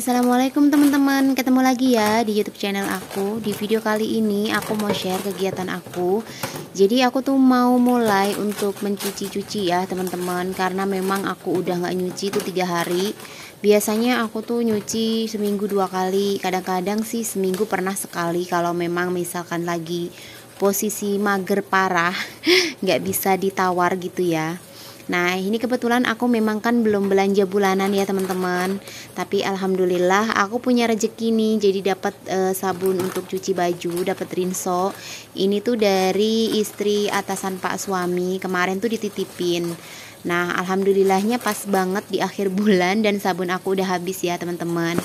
Assalamualaikum teman-teman, ketemu lagi ya di YouTube channel aku. Di video kali ini aku mau share kegiatan aku. Jadi aku tuh mau mulai untuk mencuci-cuci ya teman-teman, karena memang aku udah nggak nyuci itu 3 hari. Biasanya aku tuh nyuci seminggu 2 kali, kadang-kadang sih seminggu pernah sekali kalau memang misalkan lagi posisi mager parah nggak bisa ditawar gitu ya. Nah, ini kebetulan aku memang kan belum belanja bulanan ya teman-teman. Tapi alhamdulillah aku punya rezeki nih. Jadi dapat sabun untuk cuci baju, dapat Rinso. Ini tuh dari istri atasan Pak suami. Kemarin tuh dititipin. Nah, alhamdulillahnya pas banget di akhir bulan dan sabun aku udah habis ya teman-teman.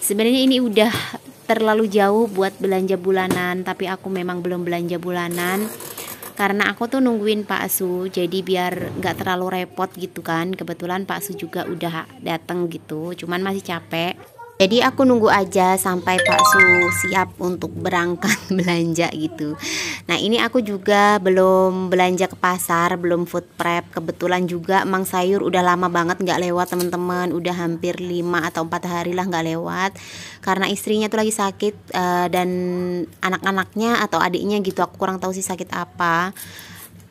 Sebenarnya ini udah terlalu jauh buat belanja bulanan, tapi aku memang belum belanja bulanan. Karena aku tuh nungguin Pak Su, jadi biar nggak terlalu repot gitu kan. Kebetulan Pak Su juga udah dateng gitu, cuman masih capek. Jadi aku nunggu aja sampai Pak Su siap untuk berangkat belanja gitu. Nah ini aku juga belum belanja ke pasar, belum food prep. Kebetulan juga Mang Sayur udah lama banget nggak lewat teman-teman. Udah hampir 5 atau 4 hari lah nggak lewat. Karena istrinya tuh lagi sakit dan anak-anaknya atau adiknya gitu. Aku kurang tahu sih sakit apa.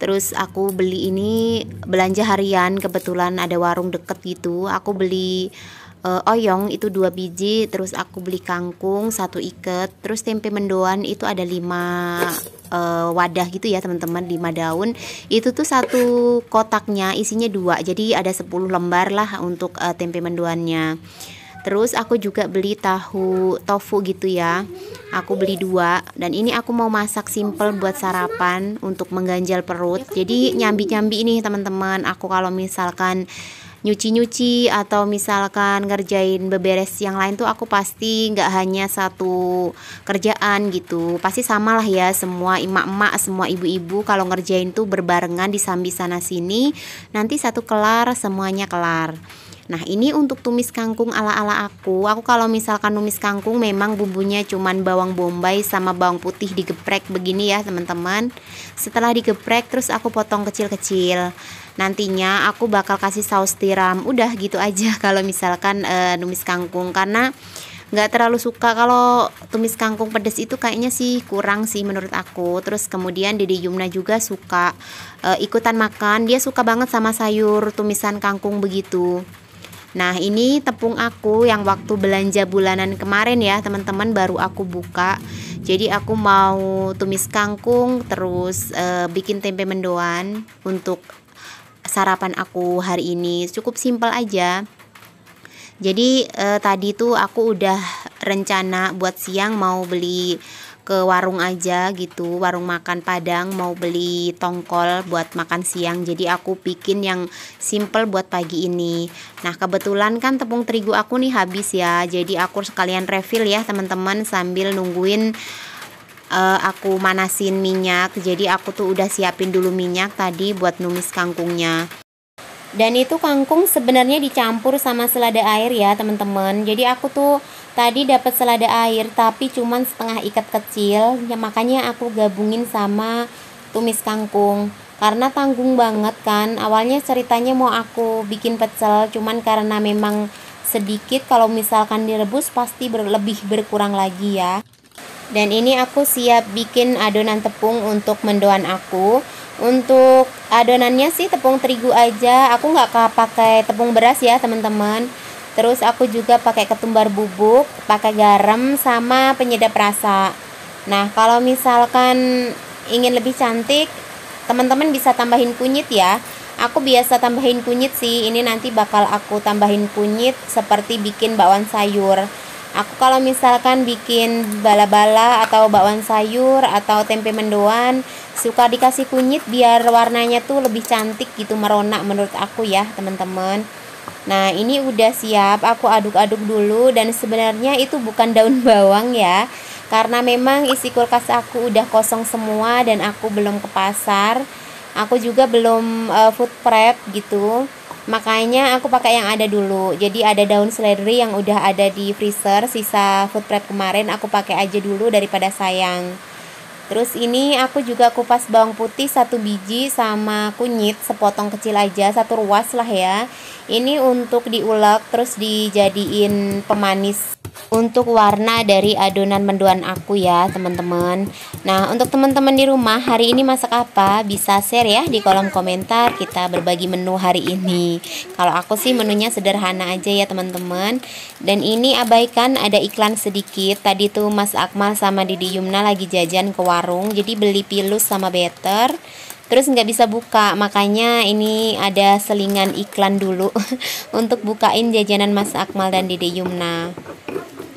Terus aku beli ini belanja harian, kebetulan ada warung deket gitu. Aku beli oyong itu 2 biji, terus aku beli kangkung 1 ikat, terus tempe mendoan itu ada 5 wadah gitu ya teman-teman, 5 daun. Itu tuh 1 kotaknya isinya 2, jadi ada 10 lembar lah untuk tempe mendoannya. Terus aku juga beli tofu gitu ya. Aku beli 2, dan ini aku mau masak simple buat sarapan untuk mengganjal perut. Jadi nyambi-nyambi ini teman-teman. Aku kalau misalkan nyuci-nyuci atau misalkan ngerjain beberes yang lain tuh aku pasti nggak hanya 1 kerjaan gitu, pasti sama lah ya, semua emak-emak, semua ibu-ibu kalau ngerjain tuh berbarengan disambi sana sini, nanti 1 kelar semuanya kelar. Nah ini untuk tumis kangkung ala-ala aku kalau misalkan numis kangkung memang bumbunya cuman bawang bombay sama bawang putih digeprek begini ya teman-teman. Setelah digeprek terus aku potong kecil-kecil. Nantinya aku bakal kasih saus tiram. Udah gitu aja kalau misalkan numis kangkung, karena nggak terlalu suka kalau tumis kangkung pedas itu, kayaknya sih kurang sih menurut aku. Terus kemudian Dede Yumna juga suka ikutan makan, dia suka banget sama sayur tumisan kangkung begitu. Nah ini tepung aku yang waktu belanja bulanan kemarin ya teman-teman, baru aku buka. Jadi aku mau tumis kangkung, terus bikin tempe mendoan untuk sarapan aku hari ini. Cukup simpel aja. Jadi tadi tuh aku udah rencana buat siang mau beli ke warung aja gitu, warung makan Padang, mau beli tongkol buat makan siang. Jadi aku bikin yang simple buat pagi ini. Nah kebetulan kan tepung terigu aku nih habis ya, jadi aku sekalian refill ya teman-teman sambil nungguin aku manasin minyak. Jadi aku tuh udah siapin dulu minyak tadi buat numis kangkungnya. Dan itu kangkung sebenarnya dicampur sama selada air ya teman-teman. Jadi aku tuh tadi dapat selada air tapi cuman setengah ikat kecil ya, makanya aku gabungin sama tumis kangkung. Karena tanggung banget kan. Awalnya ceritanya mau aku bikin pecel, cuman karena memang sedikit, kalau misalkan direbus pasti lebih berkurang lagi ya. Dan ini aku siap bikin adonan tepung untuk mendoan aku. Untuk adonannya sih tepung terigu aja, aku nggak pakai tepung beras ya teman-teman. Terus aku juga pakai ketumbar bubuk, pakai garam sama penyedap rasa. Nah kalau misalkan ingin lebih cantik, teman-teman bisa tambahin kunyit ya. Aku biasa tambahin kunyit sih, ini nanti bakal aku tambahin kunyit seperti bikin bakwan sayur. Aku kalau misalkan bikin bala-bala atau bakwan sayur atau tempe mendoan, suka dikasih kunyit biar warnanya tuh lebih cantik gitu, merona menurut aku ya teman-teman. Nah ini udah siap, aku aduk-aduk dulu. Dan sebenarnya itu bukan daun bawang ya, karena memang isi kulkas aku udah kosong semua dan aku belum ke pasar. Aku juga belum food prep gitu, makanya aku pakai yang ada dulu. Jadi ada daun seledri yang udah ada di freezer, sisa food prep kemarin aku pakai aja dulu daripada sayang. Terus ini aku juga kupas bawang putih 1 biji sama kunyit sepotong kecil aja, 1 ruas lah ya. Ini untuk diulek terus dijadiin pemanis untuk warna dari adonan mendoan aku ya teman-teman. Nah, untuk teman-teman di rumah hari ini masak apa? Bisa share ya di kolom komentar, kita berbagi menu hari ini. Kalau aku sih menunya sederhana aja ya teman-teman. Dan ini abaikan ada iklan sedikit. Tadi tuh Mas Akmal sama Didi Yumna lagi jajan ke warung, jadi beli pilus sama better. Terus nggak bisa buka, makanya ini ada selingan iklan dulu untuk bukain jajanan Mas Akmal dan Dede Yumna.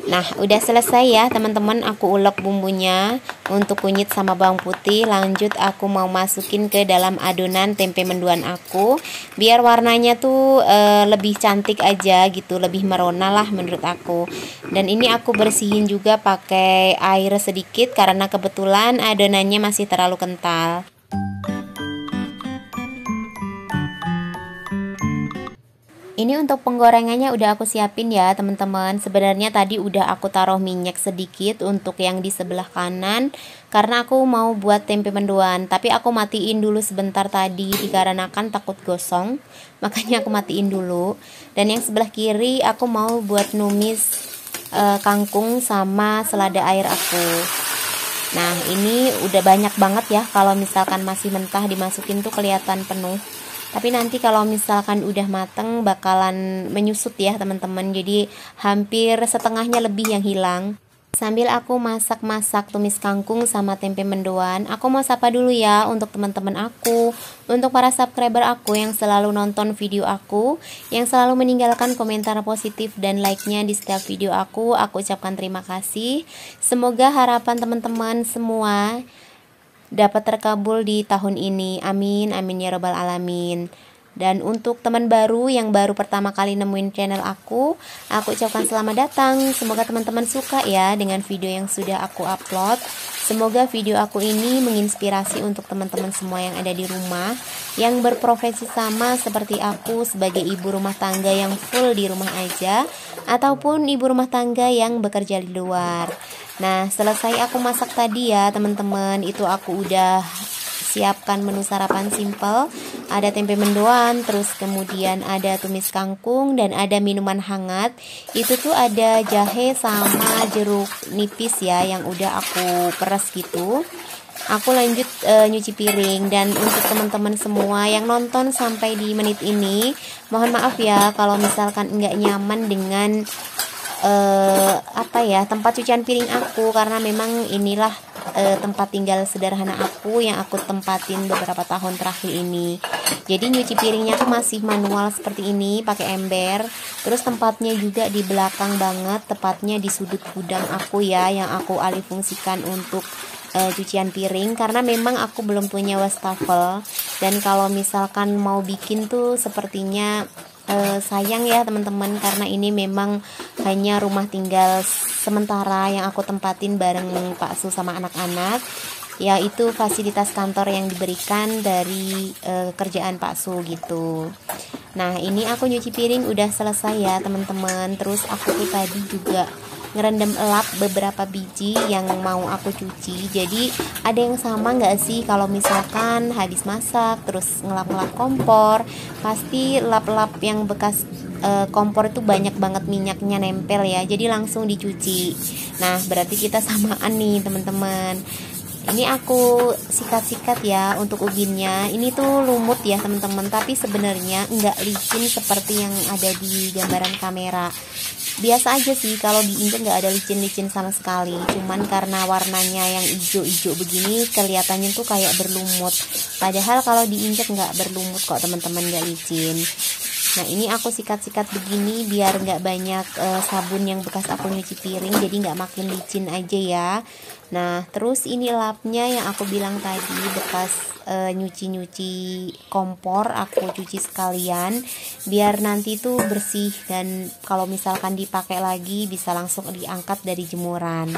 Nah, udah selesai ya teman-teman, aku ulek bumbunya untuk kunyit sama bawang putih. Lanjut aku mau masukin ke dalam adonan tempe mendoan aku, biar warnanya tuh lebih cantik aja gitu, lebih merona lah menurut aku. Dan ini aku bersihin juga pakai air sedikit karena kebetulan adonannya masih terlalu kental. Ini untuk penggorengannya udah aku siapin ya teman-teman. Sebenarnya tadi udah aku taruh minyak sedikit untuk yang di sebelah kanan, karena aku mau buat tempe mendoan. Tapi aku matiin dulu sebentar tadi dikarenakan takut gosong, makanya aku matiin dulu. Dan yang sebelah kiri aku mau buat numis kangkung sama selada air aku. Nah, ini udah banyak banget ya, kalau misalkan masih mentah dimasukin tuh kelihatan penuh. Tapi nanti kalau misalkan udah mateng bakalan menyusut ya teman-teman. Jadi hampir setengahnya lebih yang hilang. Sambil aku masak-masak tumis kangkung sama tempe mendoan, aku mau sapa dulu ya untuk teman-teman aku, untuk para subscriber aku yang selalu nonton video aku, yang selalu meninggalkan komentar positif dan like-nya di setiap video aku ucapkan terima kasih. Semoga harapan teman-teman semua dapat terkabul di tahun ini. Amin, amin ya robbal alamin. Dan untuk teman baru yang baru pertama kali nemuin channel aku ucapkan selamat datang. Semoga teman-teman suka ya dengan video yang sudah aku upload. Semoga video aku ini menginspirasi untuk teman-teman semua yang ada di rumah, yang berprofesi sama seperti aku sebagai ibu rumah tangga yang full di rumah aja, ataupun ibu rumah tangga yang bekerja di luar. Nah, selesai aku masak tadi ya teman-teman, itu aku udah siapkan menu sarapan simple. Ada tempe mendoan, terus kemudian ada tumis kangkung, dan ada minuman hangat. Itu tuh ada jahe sama jeruk nipis ya, yang udah aku peres gitu. Aku lanjut nyuci piring. Dan untuk teman-teman semua yang nonton sampai di menit ini, mohon maaf ya kalau misalkan nggak nyaman dengan tempat cucian piring aku, karena memang inilah tempat tinggal sederhana aku yang aku tempatin beberapa tahun terakhir ini. Jadi nyuci piringnya tuh masih manual seperti ini pakai ember. Terus tempatnya juga di belakang banget, tepatnya di sudut gudang aku ya, yang aku alih fungsikan untuk cucian piring, karena memang aku belum punya wastafel. Dan kalau misalkan mau bikin tuh sepertinya sayang ya teman-teman, karena ini memang hanya rumah tinggal sementara yang aku tempatin bareng Pak Su sama anak-anak, yaitu fasilitas kantor yang diberikan dari kerjaan Pak Su gitu. Nah, ini aku nyuci piring udah selesai ya teman-teman. Terus aku tuh tadi juga ngerendam elap beberapa biji yang mau aku cuci. Jadi ada yang sama nggak sih kalau misalkan habis masak terus ngelap-ngelap kompor, pasti lap-lap yang bekas kompor itu banyak banget minyaknya nempel ya, jadi langsung dicuci. Nah, berarti kita samaan nih teman-teman. Ini aku sikat-sikat ya untuk ubinnya. Ini tuh lumut ya teman-teman, tapi sebenarnya nggak licin seperti yang ada di gambaran kamera. Biasa aja sih, kalau diinjek nggak ada licin-licin sama sekali. Cuman karena warnanya yang hijau-hijau begini, kelihatannya tuh kayak berlumut. Padahal kalau diinjek nggak berlumut kok teman-teman, nggak licin. Nah, ini aku sikat-sikat begini biar nggak banyak sabun yang bekas aku nyuci piring, jadi nggak makin licin aja ya. Nah, terus ini lapnya yang aku bilang tadi bekas nyuci-nyuci kompor, aku cuci sekalian biar nanti tuh bersih, dan kalau misalkan dipakai lagi bisa langsung diangkat dari jemuran.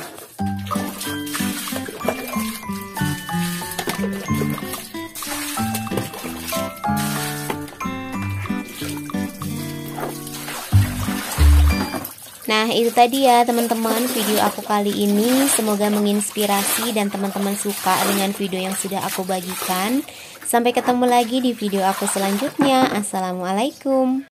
Nah, itu tadi ya teman-teman video aku kali ini. Semoga menginspirasi dan teman-teman suka dengan video yang sudah aku bagikan. Sampai ketemu lagi di video aku selanjutnya. Assalamualaikum.